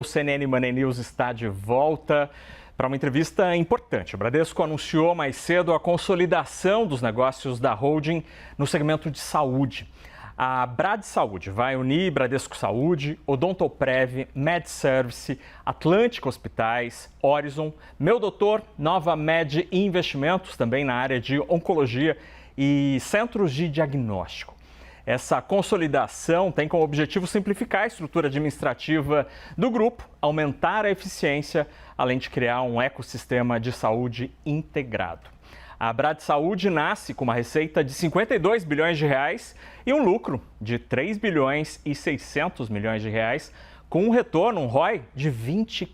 O CNN Money News está de volta para uma entrevista importante. O Bradesco anunciou mais cedo a consolidação dos negócios da holding no segmento de saúde. A Brad Saúde vai unir Bradesco Saúde, Odontoprev, MedService, Atlântico Hospitais, Horizon, Meu Doutor, Nova Med Investimentos, também na área de oncologia e centros de diagnóstico. Essa consolidação tem como objetivo simplificar a estrutura administrativa do grupo, aumentar a eficiência, além de criar um ecossistema de saúde integrado. A Brad Saúde nasce com uma receita de 52 bilhões de reais e um lucro de 3 bilhões e 600 milhões de reais, com um retorno, um ROI, de 24%.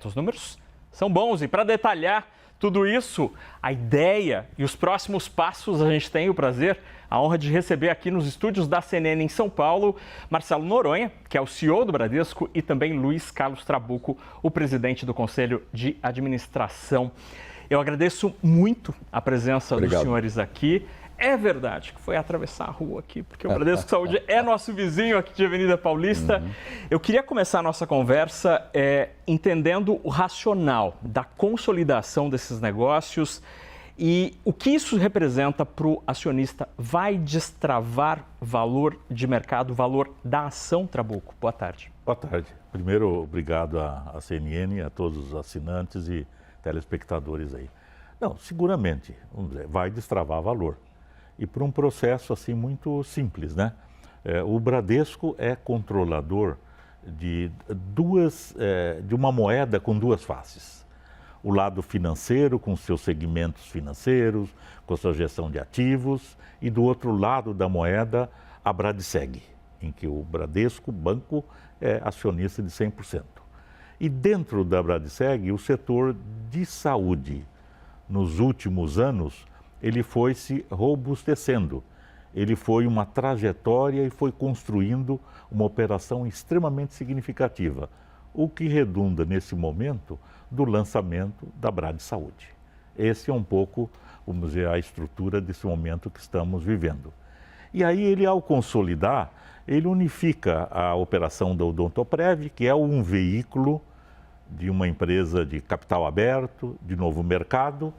Os números são bons e para detalhar tudo isso, a ideia e os próximos passos, a gente tem o prazer, a honra de receber aqui nos estúdios da CNN em São Paulo, Marcelo Noronha, que é o CEO do Bradesco, e também Luiz Carlos Trabuco, o presidente do Conselho de Administração. Eu agradeço muito a presença dos senhores aqui. É verdade que foi atravessar a rua aqui, porque o Bradesco Saúde é nosso vizinho aqui de Avenida Paulista. Eu queria começar a nossa conversa entendendo o racional da consolidação desses negócios e o que isso representa para o acionista. Vai destravar valor de mercado, valor da ação, Trabuco? Boa tarde. Boa tarde. Primeiro, obrigado à CNN, a todos os assinantes e telespectadores aí. Não, seguramente, vamos dizer, vai destravar valor. E por um processo assim muito simples, né? O Bradesco é controlador de uma moeda com duas faces. O lado financeiro, com seus segmentos financeiros, com sua gestão de ativos, e do outro lado da moeda, a Bradseg, em que o Bradesco, banco, é acionista de 100%. E dentro da Bradseg, o setor de saúde, nos últimos anos, ele foi se robustecendo, ele foi uma trajetória e foi construindo uma operação extremamente significativa, o que redunda nesse momento do lançamento da Brad Saúde. Esse é um pouco, vamos dizer, a estrutura desse momento que estamos vivendo. E aí ele, ao consolidar, ele unifica a operação da Odontoprev, que é um veículo de uma empresa de capital aberto, de novo mercado,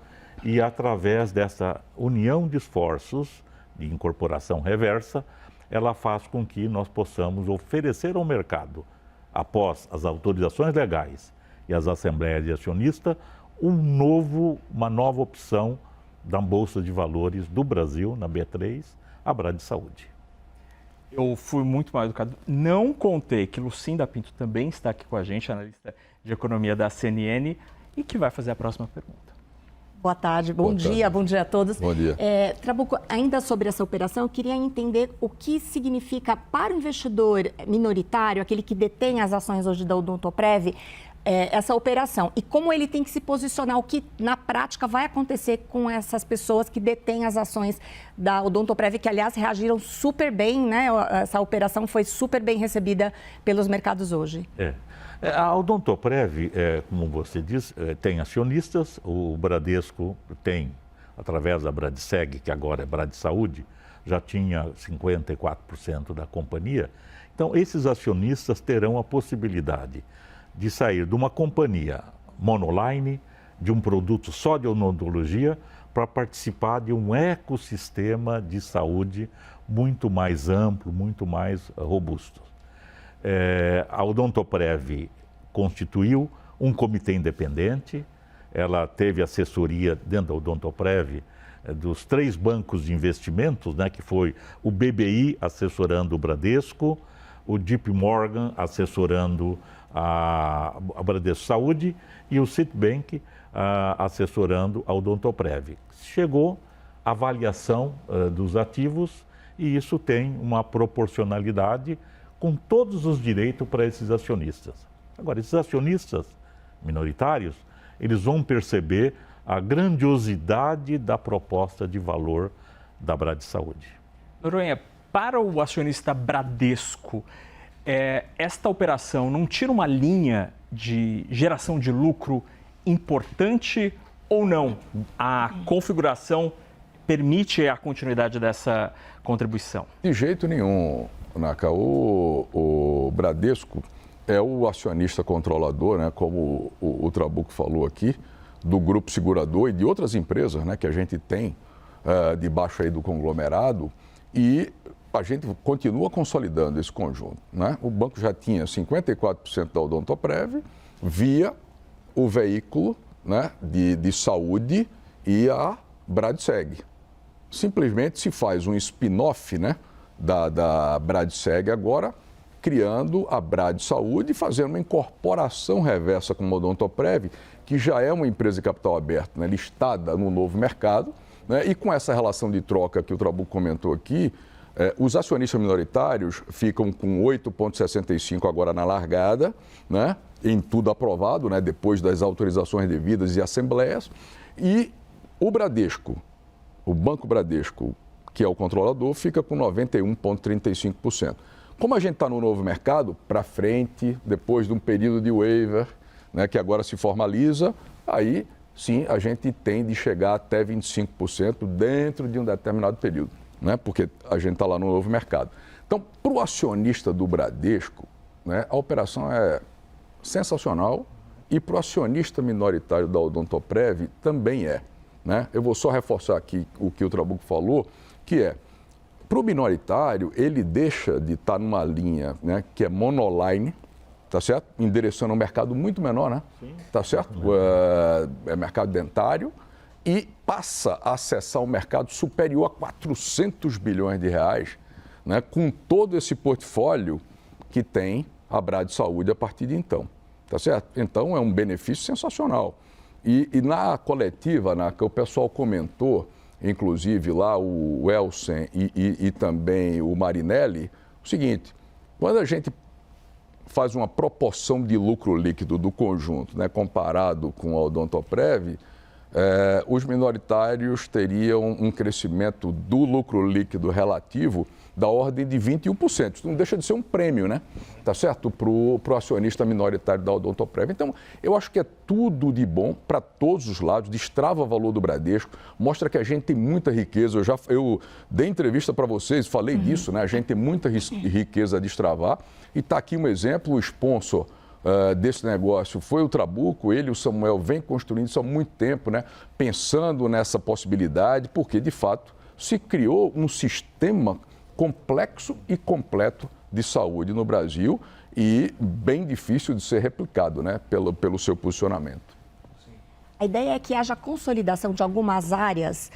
e através dessa união de esforços de incorporação reversa, ela faz com que nós possamos oferecer ao mercado, após as autorizações legais e as assembleias de acionistas, uma nova opção da Bolsa de Valores do Brasil, na B3, a Brad Saúde. Eu fui muito mal educado. Não contei que Lucinda Pinto também está aqui com a gente, analista de economia da CNN, e que vai fazer a próxima pergunta. Boa tarde, bom dia a todos. Bom dia. Trabuco, ainda sobre essa operação, eu queria entender o que significa para o investidor minoritário, aquele que detém as ações hoje da Odontoprev, essa operação e como ele tem que se posicionar, o que na prática vai acontecer com essas pessoas que detêm as ações da Odontoprev, que aliás reagiram super bem, né? Essa operação foi super bem recebida pelos mercados hoje. A Odontoprev, como você diz, tem acionistas, o Bradesco tem, através da Bradseg, que agora é Brad Saúde, já tinha 54% da companhia. Então, esses acionistas terão a possibilidade de sair de uma companhia monoline, de um produto só de odontologia, para participar de um ecossistema de saúde muito mais amplo, muito mais robusto. A Odontoprev constituiu um comitê independente, ela teve assessoria dentro da Odontoprev dos 3 bancos de investimentos, né, que foi o BBI assessorando o Bradesco, o JP Morgan assessorando a Bradesco Saúde e o Citibank assessorando a Odontoprev. Chegou a avaliação dos ativos e isso tem uma proporcionalidade com todos os direitos para esses acionistas. Agora, esses acionistas minoritários, eles vão perceber a grandiosidade da proposta de valor da Brad Saúde. Noronha, para o acionista Bradesco, esta operação não tira uma linha de geração de lucro importante ou não? A configuração permite a continuidade dessa contribuição? De jeito nenhum, Naka. O Bradesco é o acionista controlador, né, como o Trabuco falou aqui, do grupo segurador e de outras empresas, né, que a gente tem debaixo aí do conglomerado, e a gente continua consolidando esse conjunto, né? O banco já tinha 54% da Odontoprev via o veículo, né, de saúde e a Bradseg. Simplesmente se faz um spin-off, né, da Bradseg agora, criando a Brad Saúde e fazendo uma incorporação reversa com a Odontoprev, que já é uma empresa de capital aberto, né, listada no novo mercado, né, e com essa relação de troca que o Trabuco comentou aqui, os acionistas minoritários ficam com 8,65 agora na largada, né, em tudo aprovado, né, depois das autorizações devidas e assembleias, e o Bradesco, o Banco Bradesco, que é o controlador, fica com 91,35%. Como a gente está no novo mercado, para frente, depois de um período de waiver, né, que agora se formaliza, aí sim a gente tem de chegar até 25% dentro de um determinado período, né, porque a gente está lá no novo mercado. Então, para o acionista do Bradesco, né, a operação é sensacional e para o acionista minoritário da Odontoprev também é, né? Eu vou só reforçar aqui o que o Trabuco falou, que é, para o minoritário, ele deixa de estar numa linha, né, que é monoline, tá certo? Endereçando um mercado muito menor, né? Sim. Tá certo? É mercado dentário e passa a acessar um mercado superior a 400 bilhões de reais, né, com todo esse portfólio que tem a Brad Saúde a partir de então, tá certo? Então, é um benefício sensacional. E na coletiva, que o pessoal comentou, inclusive lá o Elsen e também o Marinelli, o seguinte, quando a gente faz uma proporção de lucro líquido do conjunto, né, comparado com a Odontoprev, os minoritários teriam um crescimento do lucro líquido relativo da ordem de 21%. Isso não deixa de ser um prêmio, né? Tá certo? Para o acionista minoritário da Odontoprev. Então, eu acho que é tudo de bom para todos os lados, destrava o valor do Bradesco, mostra que a gente tem muita riqueza. Eu dei entrevista para vocês, falei disso, né? A gente tem muita riqueza a destravar. E está aqui um exemplo, o sponsor desse negócio foi o Trabuco, ele e o Samuel vem construindo isso há muito tempo, né? Pensando nessa possibilidade, porque, de fato, se criou um sistema complexo e completo de saúde no Brasil e bem difícil de ser replicado, né, pelo seu posicionamento. A ideia é que haja consolidação de algumas áreas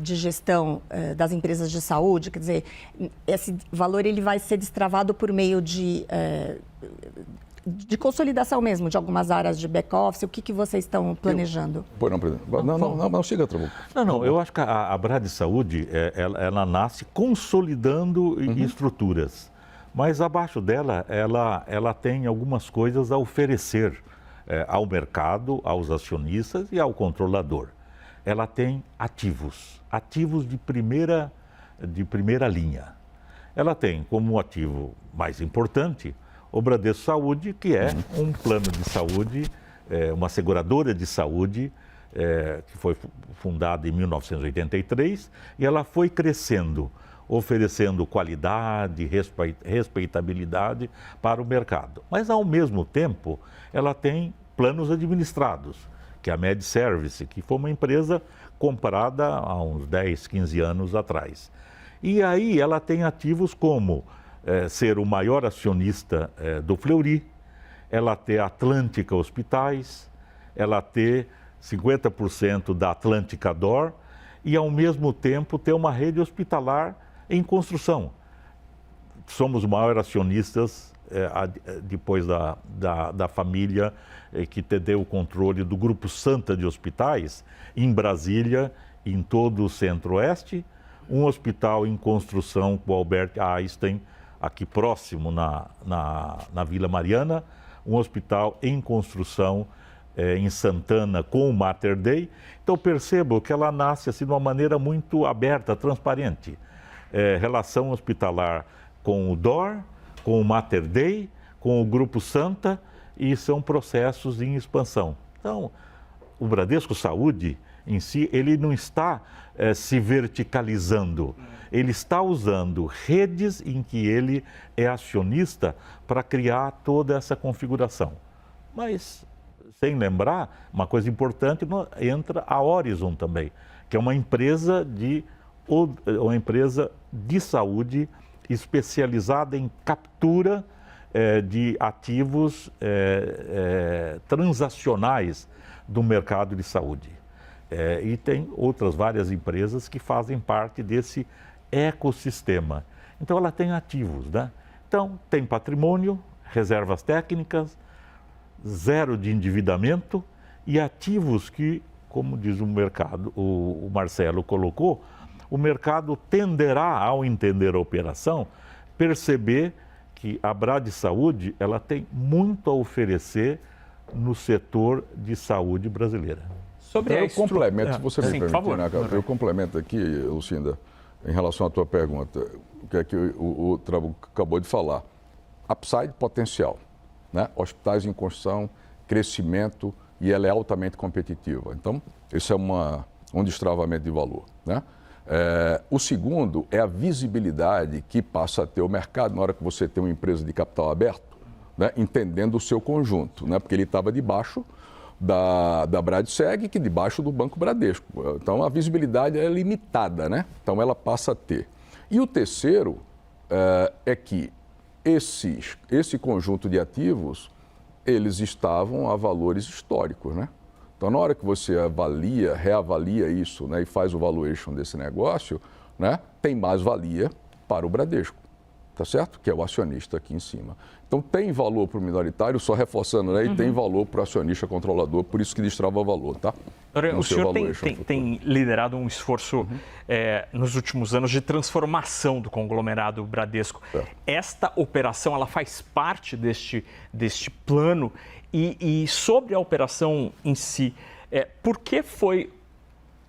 de gestão das empresas de saúde, quer dizer, esse valor ele vai ser destravado por meio de consolidação mesmo de algumas áreas de back-office. O que vocês estão planejando? Pois não, presidente. Não, siga, Trabuco. Não, eu acho que a Brad Saúde, ela nasce consolidando estruturas, mas abaixo dela, ela tem algumas coisas a oferecer ao mercado, aos acionistas e ao controlador. Ela tem ativos de primeira linha. Ela tem como ativo mais importante o Bradesco Saúde, que é um plano de saúde, uma seguradora de saúde, que foi fundada em 1983, e ela foi crescendo, oferecendo qualidade, respeitabilidade para o mercado. Mas, ao mesmo tempo, ela tem planos administrados, que é a MedService, que foi uma empresa comprada há uns 10, 15 anos atrás. E aí ela tem ativos como ser o maior acionista do Fleury, ela ter Atlântica Hospitais, ela ter 50% da Atlântica D'Or e, ao mesmo tempo, ter uma rede hospitalar em construção. Somos os maiores acionistas depois da família que deu o controle do Grupo Santa de Hospitais em Brasília, em todo o Centro-Oeste, um hospital em construção com o Albert Einstein, aqui próximo na Vila Mariana, um hospital em construção em Santana com o Mater Dei. Então percebo que ela nasce assim, de uma maneira muito aberta, transparente. Relação hospitalar com o DOR, com o Mater Dei, com o Grupo Santa, e são processos em expansão. Então, o Bradesco Saúde, em si, ele não está se verticalizando. Ele está usando redes em que ele é acionista para criar toda essa configuração. Mas, sem lembrar, uma coisa importante, entra a Horizon também, que é uma empresa de saúde especializada em captura de ativos transacionais do mercado de saúde. E tem outras várias empresas que fazem parte desse ecossistema. Então, ela tem ativos, né? Então, tem patrimônio, reservas técnicas, zero de endividamento e ativos que, como diz o mercado, o Marcelo colocou, o mercado tenderá, ao entender a operação, perceber que a Bradsaúde ela tem muito a oferecer no setor de saúde brasileira. Sobre então, eu complemento, se você me permitir, favor, né, eu complemento aqui, Lucinda, em relação à tua pergunta, o que é que o Trabuco acabou de falar. Upside potencial, né? Hospitais em construção, crescimento, e ela é altamente competitiva. Então, esse é um destravamento de valor, né? O segundo é a visibilidade que passa a ter o mercado na hora que você tem uma empresa de capital aberto, né? Entendendo o seu conjunto, né? Porque ele estava debaixo da Bradseg, que debaixo do Banco Bradesco. Então, a visibilidade é limitada, né? Então, ela passa a ter. E o terceiro é que esse conjunto de ativos, eles estavam a valores históricos, né? Então, na hora que você avalia, reavalia isso, né, e faz o valuation desse negócio, né, tem mais valia para o Bradesco, tá certo? Que é o acionista aqui em cima. Então, tem valor para o minoritário, só reforçando, né, e tem valor para o acionista controlador, por isso que destrava o valor, tá? O senhor tem liderado um esforço nos últimos anos de transformação do conglomerado Bradesco. Esta operação, ela faz parte deste plano e sobre a operação em si, por que foi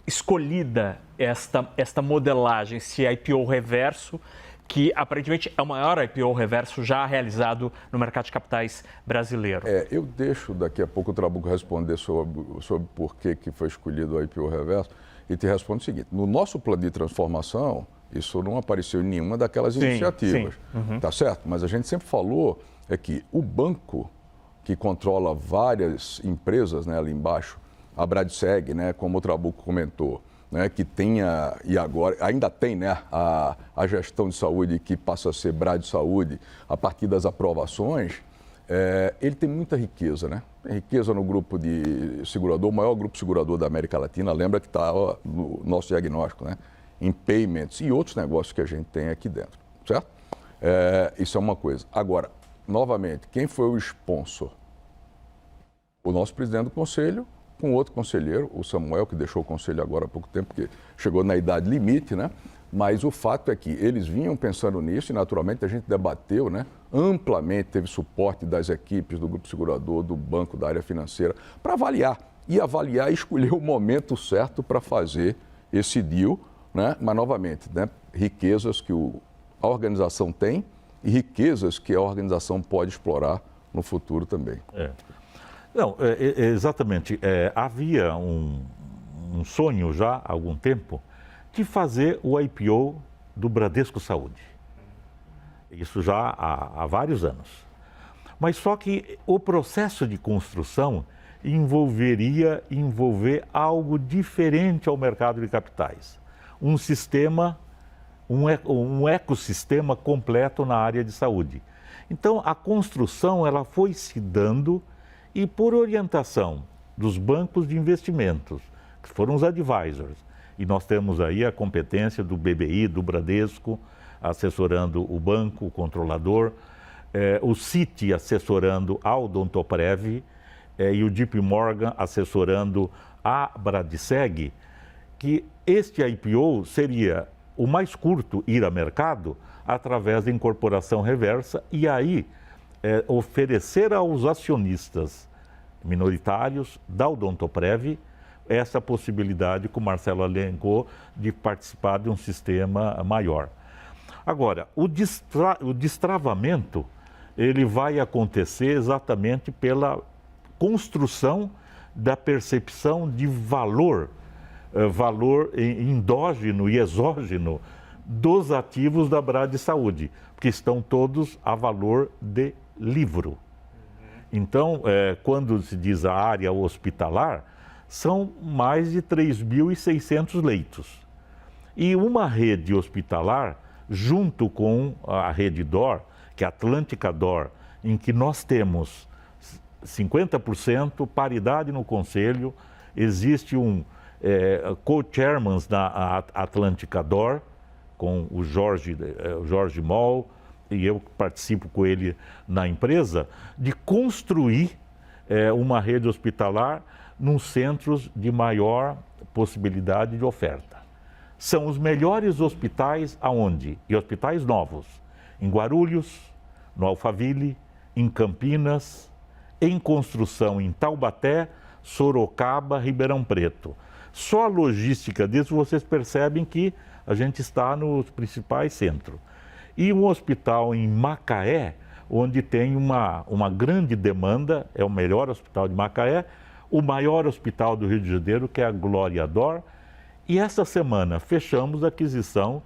escolhida esta modelagem, esse IPO reverso, que aparentemente é o maior IPO reverso já realizado no mercado de capitais brasileiro? Eu deixo daqui a pouco o Trabuco responder sobre por que foi escolhido o IPO reverso e te respondo o seguinte: no nosso plano de transformação, isso não apareceu em nenhuma daquelas iniciativas, tá certo? Mas a gente sempre falou que o banco que controla várias empresas, né, ali embaixo, a Bradseg, né, como o Trabuco comentou, né, que tenha, e agora ainda tem, né, a gestão de saúde que passa a ser Bradsaúde a partir das aprovações, ele tem muita riqueza, né? Tem riqueza no grupo de segurador, o maior grupo segurador da América Latina, lembra que está no nosso diagnóstico, né? Em payments e outros negócios que a gente tem aqui dentro, certo? Isso é uma coisa. Agora, novamente, quem foi o sponsor? O nosso presidente do conselho, com outro conselheiro, o Samuel, que deixou o conselho agora há pouco tempo, porque chegou na idade limite, né? Mas o fato é que eles vinham pensando nisso e, naturalmente, a gente debateu, né? Amplamente, teve suporte das equipes do Grupo Segurador, do banco, da área financeira, para avaliar. E avaliar e escolher o momento certo para fazer esse deal, né? Mas, novamente, né? Riquezas que a organização tem e riquezas que a organização pode explorar no futuro também. Não, exatamente. Havia um sonho já há algum tempo de fazer o IPO do Bradesco Saúde. Isso já há vários anos. Mas só que o processo de construção envolver algo diferente ao mercado de capitais. Um sistema, um ecossistema completo na área de saúde. Então, a construção ela foi se dando e por orientação dos bancos de investimentos, que foram os advisors, e nós temos aí a competência do BBI, do Bradesco, assessorando o banco, o controlador, o Citi assessorando a Odontoprev e o JP Morgan assessorando a Bradseg, que este IPO seria o mais curto ir a mercado através da incorporação reversa e aí oferecer aos acionistas minoritários da Odontoprev essa possibilidade que o Marcelo elencou de participar de um sistema maior. Agora, o destravamento ele vai acontecer exatamente pela construção da percepção de valor valor endógeno e exógeno dos ativos da Brade Saúde, porque estão todos a valor de livro. Então, quando se diz a área hospitalar, são mais de 3.600 leitos. E uma rede hospitalar, junto com a rede DOR, que é a Atlântica DOR, em que nós temos 50% paridade no conselho, existe um co-chairman da Atlântica DOR, com o Jorge Moll, e eu participo com ele na empresa, de construir uma rede hospitalar nos centros de maior possibilidade de oferta. São os melhores hospitais aonde? E hospitais novos, em Guarulhos, no Alphaville, em Campinas, em construção em Taubaté, Sorocaba, Ribeirão Preto. Só a logística disso vocês percebem que a gente está nos principais centros. E um hospital em Macaé, onde tem uma grande demanda, é o melhor hospital de Macaé, o maior hospital do Rio de Janeiro, que é a Glória d'Or. E essa semana fechamos a aquisição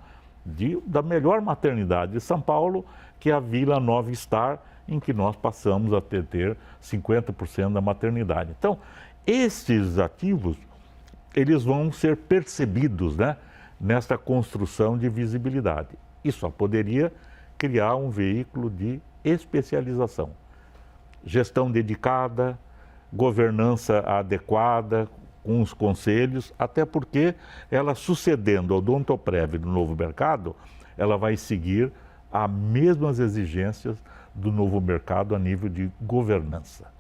da melhor maternidade de São Paulo, que é a Vila Nova Star, em que nós passamos a ter 50% da maternidade. Então, esses ativos, eles vão ser percebidos, né, nesta construção de visibilidade. E só poderia criar um veículo de especialização. Gestão dedicada, governança adequada, com os conselhos, até porque ela, sucedendo ao Odontoprev no novo mercado, ela vai seguir as mesmas exigências do novo mercado a nível de governança.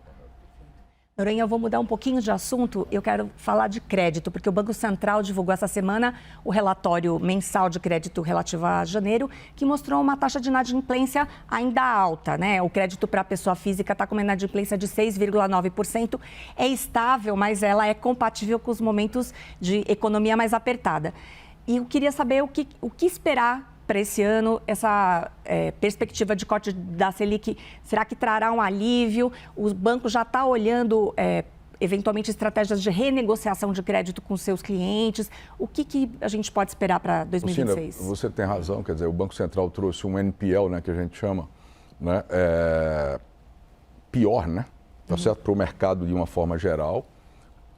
Noronha, eu vou mudar um pouquinho de assunto. Eu quero falar de crédito, porque o Banco Central divulgou essa semana o relatório mensal de crédito relativo a janeiro, que mostrou uma taxa de inadimplência ainda alta, né? O crédito para a pessoa física está com uma inadimplência de 6,9%. É estável, mas ela é compatível com os momentos de economia mais apertada. E eu queria saber o que esperar para esse ano, essa perspectiva de corte da Selic, será que trará um alívio? O banco já está olhando, eventualmente, estratégias de renegociação de crédito com seus clientes. O que a gente pode esperar para 2026? Lucina, você tem razão, quer dizer, o Banco Central trouxe um NPL, né, que a gente chama, né, pior, né, tá certo, para o mercado de uma forma geral.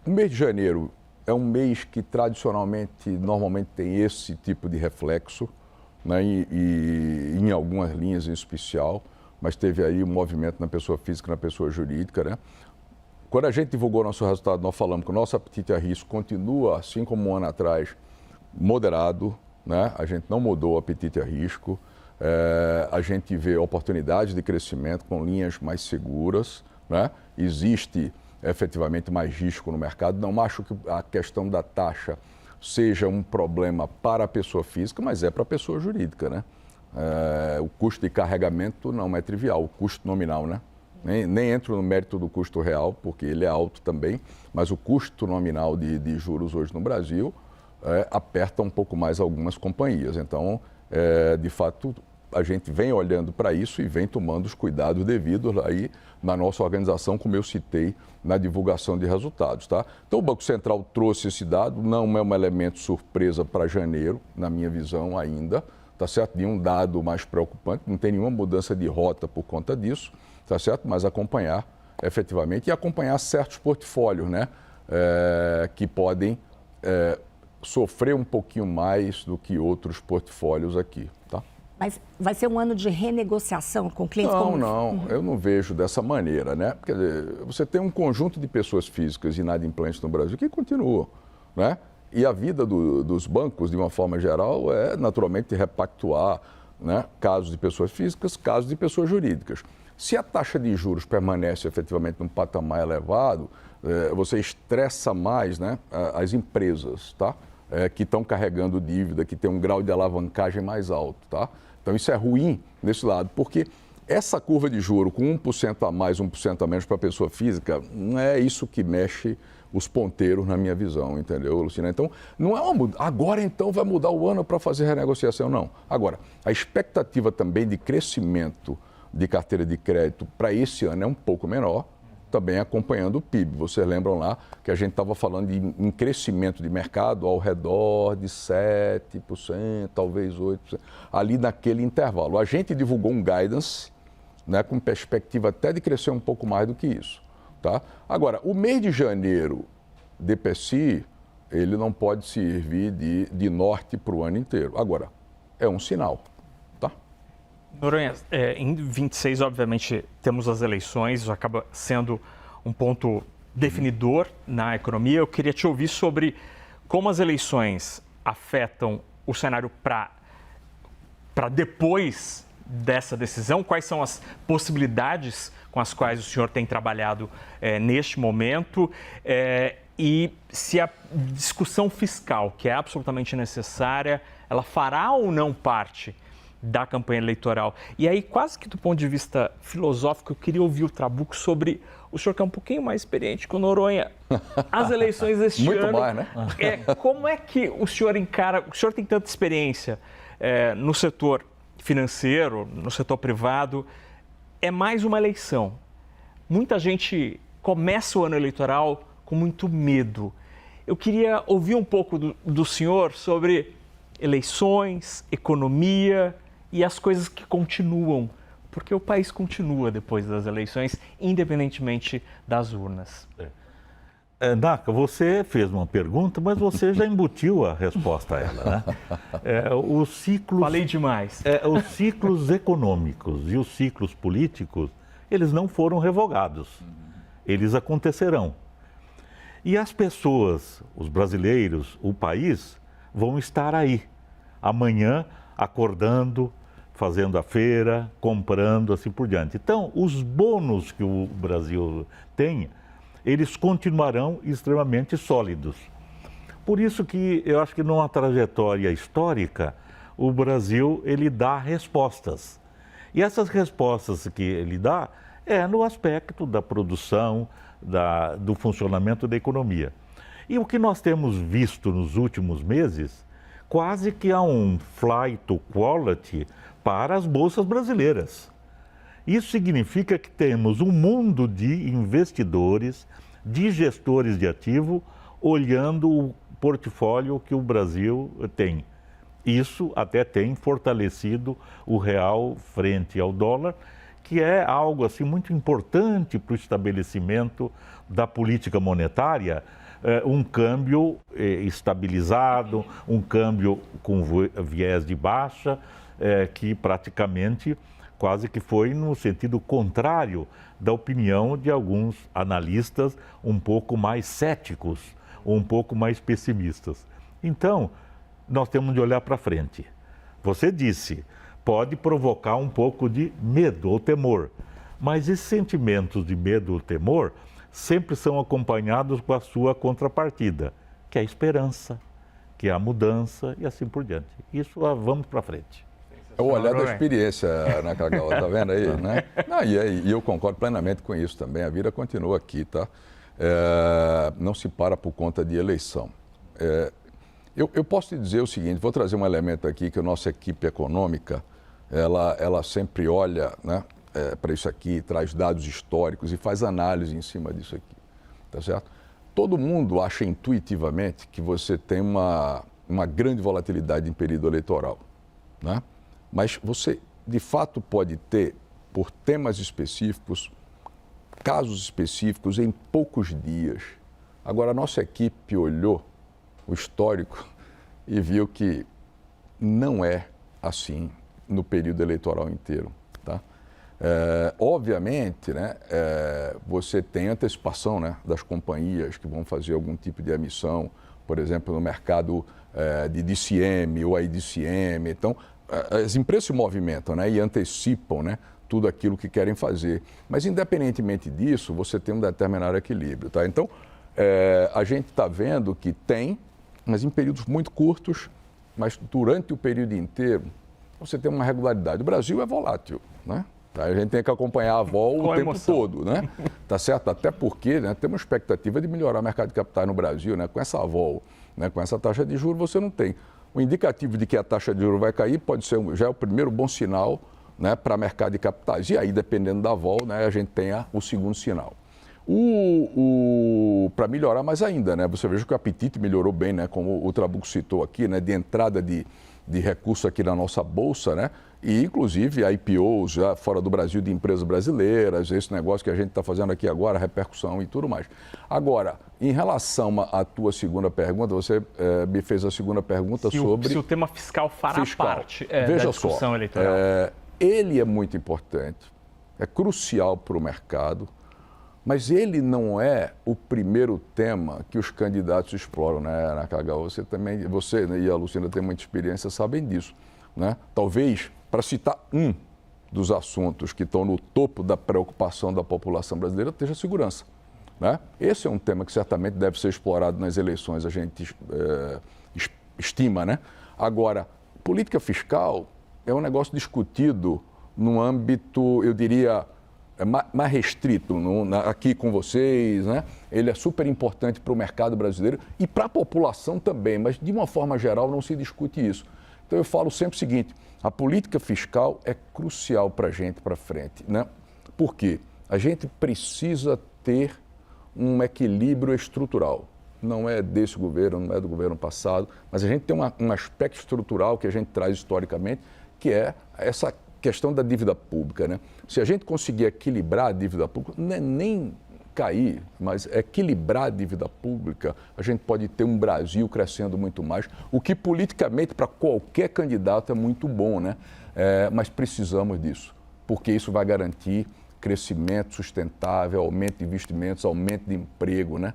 O mês de janeiro é um mês que, tradicionalmente, normalmente tem esse tipo de reflexo, né, e em algumas linhas em especial, mas teve aí um movimento na pessoa física e na pessoa jurídica, né? Quando a gente divulgou nosso resultado, nós falamos que o nosso apetite a risco continua, assim como um ano atrás, moderado, né? A gente não mudou o apetite a risco, a gente vê oportunidades de crescimento com linhas mais seguras, né? Existe efetivamente mais risco no mercado, não acho que a questão da taxa seja um problema para a pessoa física, mas é para a pessoa jurídica, né? O custo de carregamento não é trivial, o custo nominal, né? Nem entro no mérito do custo real, porque ele é alto também, mas o custo nominal de juros hoje no Brasil aperta um pouco mais algumas companhias. Então, de fato, a gente vem olhando para isso e vem tomando os cuidados devidos aí na nossa organização, como eu citei na divulgação de resultados, tá? Então, o Banco Central trouxe esse dado, não é um elemento surpresa para janeiro, na minha visão ainda, tá certo? De um dado mais preocupante, não tem nenhuma mudança de rota por conta disso, tá certo? Mas acompanhar efetivamente e acompanhar certos portfólios, né? Que podem sofrer um pouquinho mais do que outros portfólios aqui, tá? Mas vai ser um ano de renegociação com clientes? Não, eu não vejo dessa maneira, né? Quer dizer, você tem um conjunto de pessoas físicas inadimplentes no Brasil que continuam, né? E a vida dos bancos, de uma forma geral, é naturalmente repactuar, né, casos de pessoas físicas, casos de pessoas jurídicas. Se a taxa de juros permanece efetivamente num patamar elevado, você estressa mais, né, as empresas, tá? Que estão carregando dívida, que tem um grau de alavancagem mais alto, tá? Então, isso é ruim nesse lado, porque essa curva de juro com 1% a mais, 1% a menos para a pessoa física, não é isso que mexe os ponteiros na minha visão, entendeu, Lucina? Então, não é uma mudança. Agora, então, vai mudar o ano para fazer renegociação, não. Agora, a expectativa também de crescimento de carteira de crédito para esse ano é um pouco menor, também acompanhando o PIB. Vocês lembram lá que a gente estava falando em crescimento de mercado ao redor de 7%, talvez 8%, ali naquele intervalo. A gente divulgou um guidance, né, com perspectiva até de crescer um pouco mais do que isso. Tá? Agora, o mês de janeiro de PSI, ele não pode servir de norte para o ano inteiro. Agora, é um sinal. Tá? Noronha, em 26, obviamente, temos as eleições, isso acaba sendo um ponto definidor na economia. Eu queria te ouvir sobre como as eleições afetam o cenário para depois dessa decisão, quais são as possibilidades com as quais o senhor tem trabalhado neste momento e se a discussão fiscal, que é absolutamente necessária, ela fará ou não parte da campanha eleitoral. E aí, quase que do ponto de vista filosófico, eu queria ouvir o Trabuco sobre o senhor que é um pouquinho mais experiente que o Noronha. As eleições deste Muito ano... mais, né? Como é que o senhor encara... O senhor tem tanta experiência no setor financeiro, no setor privado. É mais uma eleição. Muita gente começa o ano eleitoral com muito medo. Eu queria ouvir um pouco do senhor sobre eleições, economia e as coisas que continuam, porque o país continua depois das eleições, independentemente das urnas. Naca, você fez uma pergunta, mas você já embutiu a resposta a ela, né? Os ciclos... Falei demais. Os ciclos econômicos e os ciclos políticos, eles não foram revogados. Eles acontecerão. E as pessoas, os brasileiros, o país, vão estar aí, amanhã, acordando, fazendo a feira, comprando, assim por diante. Então, os bônus que o Brasil tem, eles continuarão extremamente sólidos. Por isso que eu acho que numa trajetória histórica, o Brasil, ele dá respostas. E essas respostas que ele dá é no aspecto da produção, do funcionamento da economia. E o que nós temos visto nos últimos meses, quase que há um flight to quality para as bolsas brasileiras. Isso significa que temos um mundo de investidores, de gestores de ativo, olhando o portfólio que o Brasil tem. Isso até tem fortalecido o real frente ao dólar, que é algo assim muito importante para o estabelecimento da política monetária, um câmbio estabilizado, um câmbio com viés de baixa, que praticamente quase que foi no sentido contrário da opinião de alguns analistas um pouco mais céticos, ou um pouco mais pessimistas. Então, nós temos de olhar para frente. Você disse, pode provocar um pouco de medo ou temor, mas esses sentimentos de medo ou temor sempre são acompanhados com a sua contrapartida, que é a esperança, que é a mudança e assim por diante. Isso, vamos para frente. É o olhar da experiência, né, Cacau? Tá vendo aí, né? Não, e eu concordo plenamente com isso também. A vida continua aqui, tá? Não se para por conta de eleição. Eu posso te dizer o seguinte, vou trazer um elemento aqui que a nossa equipe econômica, ela sempre olha, né, para isso aqui, traz dados históricos e faz análise em cima disso aqui, tá certo? Todo mundo acha intuitivamente que você tem uma grande volatilidade em período eleitoral, né? Mas você, de fato, pode ter, por temas específicos, casos específicos em poucos dias. Agora, a nossa equipe olhou o histórico e viu que não é assim no período eleitoral inteiro, tá? Obviamente, né, você tem antecipação, né, das companhias que vão fazer algum tipo de emissão, por exemplo, no mercado de DCM ou IDCM. Então, as empresas se movimentam, né, e antecipam, né, tudo aquilo que querem fazer. Mas, independentemente disso, você tem um determinado equilíbrio, tá? Então, a gente está vendo que tem, mas em períodos muito curtos, mas durante o período inteiro, você tem uma regularidade. O Brasil é volátil, né? A gente tem que acompanhar a vol o tempo todo, né? Tá certo? Até porque, né, temos expectativa de melhorar o mercado de capitais no Brasil, né? Com essa vol, né, com essa taxa de juros, você não tem. O indicativo de que a taxa de juros vai cair pode ser já é o primeiro bom sinal, né, para o mercado de capitais. E aí, dependendo da vol, né, a gente tem o segundo sinal. Para melhorar mais ainda, né? Você veja que o apetite melhorou bem, né? Como o Trabuco citou aqui, né? De entrada de recursos aqui na nossa bolsa, né? E inclusive IPOs já fora do Brasil de empresas brasileiras, esse negócio que a gente está fazendo aqui agora, repercussão e tudo mais. Agora, em relação à tua segunda pergunta, você me fez a segunda pergunta sobre... Se o tema fiscal fará parte Veja da discussão só, eleitoral. Ele é muito importante, é crucial para o mercado, mas ele não é o primeiro tema que os candidatos exploram, né, Nakagawa? Você e a Lucinda têm muita experiência, sabem disso, né? Talvez, para citar um dos assuntos que estão no topo da preocupação da população brasileira, esteja a segurança, né? Esse é um tema que certamente deve ser explorado nas eleições, a gente estima, né? Agora, política fiscal é um negócio discutido num âmbito, eu diria, mais restrito, aqui com vocês, né? Ele é super importante para o mercado brasileiro e para a população também, mas de uma forma geral não se discute isso. Então eu falo sempre o seguinte, a política fiscal é crucial para a gente para frente, né? Por quê? A gente precisa ter um equilíbrio estrutural. Não é desse governo, não é do governo passado, mas a gente tem um aspecto estrutural que a gente traz historicamente, que é essa questão da dívida pública, né? Se a gente conseguir equilibrar a dívida pública, não é nem cair, mas equilibrar a dívida pública, a gente pode ter um Brasil crescendo muito mais, o que politicamente para qualquer candidato é muito bom, né? Mas precisamos disso, porque isso vai garantir crescimento sustentável, aumento de investimentos, aumento de emprego, né?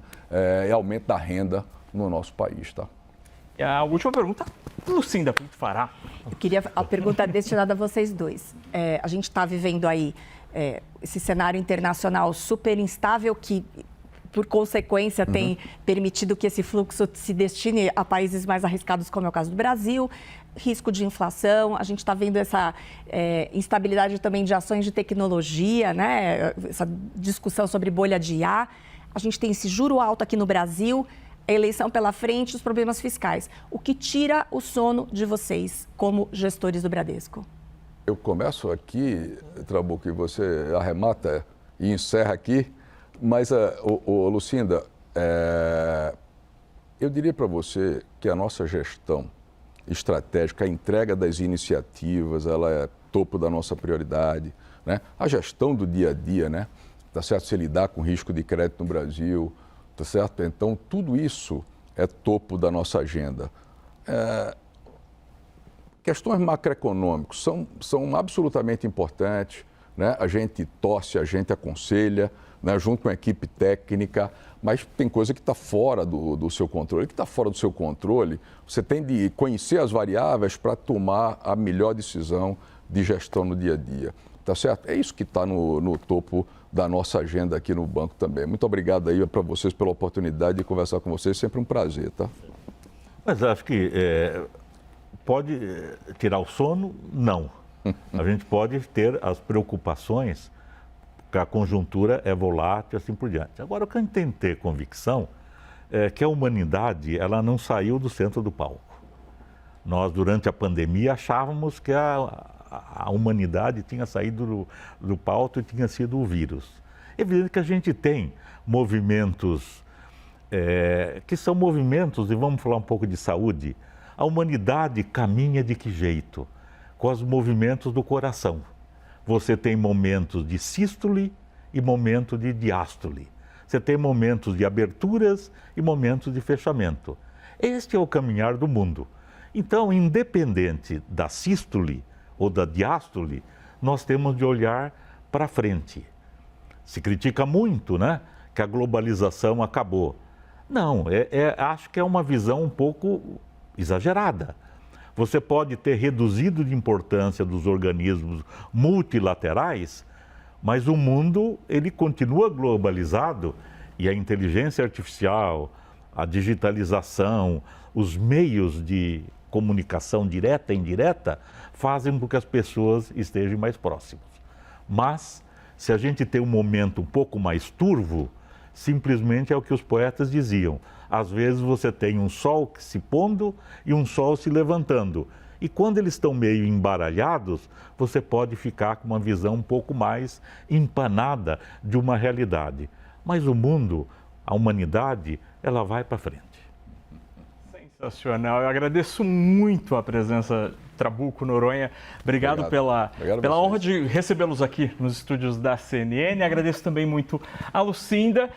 E aumento da renda no nosso país, tá? A última pergunta, Lucinda Pinto fará. Eu queria a pergunta destinada a vocês dois. A gente está vivendo aí esse cenário internacional super instável que, por consequência, tem permitido que esse fluxo se destine a países mais arriscados, como é o caso do Brasil, risco de inflação, a gente está vendo essa instabilidade também de ações de tecnologia, né? Essa discussão sobre bolha de IA, a gente tem esse juro alto aqui no Brasil, a eleição pela frente, os problemas fiscais. O que tira o sono de vocês como gestores do Bradesco? Eu começo aqui, Trabuco, e você arremata e encerra aqui, mas, Lucinda, eu diria para você que a nossa gestão estratégica, a entrega das iniciativas, ela é topo da nossa prioridade, né? A gestão do dia a dia, né? Tá certo? Se lidar com risco de crédito no Brasil, tá certo? Então, tudo isso é topo da nossa agenda. Questões macroeconômicas são absolutamente importantes, né? A gente torce, a gente aconselha, né? Junto com a equipe técnica, mas tem coisa que está fora do seu controle. O que está fora do seu controle, você tem de conhecer as variáveis para tomar a melhor decisão de gestão no dia a dia. Tá certo? É isso que está no topo da nossa agenda aqui no banco também. Muito obrigado aí para vocês pela oportunidade de conversar com vocês. Sempre um prazer, tá? Mas acho que pode tirar o sono? Não. A gente pode ter as preocupações, porque a conjuntura é volátil e assim por diante. Agora, o que a gente tem que ter convicção é que a humanidade ela não saiu do centro do palco. Nós, durante a pandemia, achávamos que a humanidade tinha saído do palco e tinha sido o vírus. É evidente que a gente tem movimentos que são movimentos, e vamos falar um pouco de saúde, a humanidade caminha de que jeito? Com os movimentos do coração. Você tem momentos de sístole e momentos de diástole. Você tem momentos de aberturas e momentos de fechamento. Este é o caminhar do mundo. Então, independente da sístole ou da diástole, nós temos de olhar para frente. Se critica muito, né, que a globalização acabou. Não, acho que é uma visão um pouco exagerada. Você pode ter reduzido de importância dos organismos multilaterais, mas o mundo ele continua globalizado e a inteligência artificial, a digitalização, os meios de comunicação direta e indireta fazem com que as pessoas estejam mais próximas. Mas, se a gente tem um momento um pouco mais turvo, simplesmente é o que os poetas diziam. Às vezes você tem um sol se pondo e um sol se levantando. E quando eles estão meio embaralhados, você pode ficar com uma visão um pouco mais empanada de uma realidade. mas o mundo, a humanidade, ela vai para frente. Sensacional. Eu agradeço muito a presença Trabuco Noronha. Obrigado pela honra de recebê-los aqui nos estúdios da CNN. Agradeço também muito a Lucinda.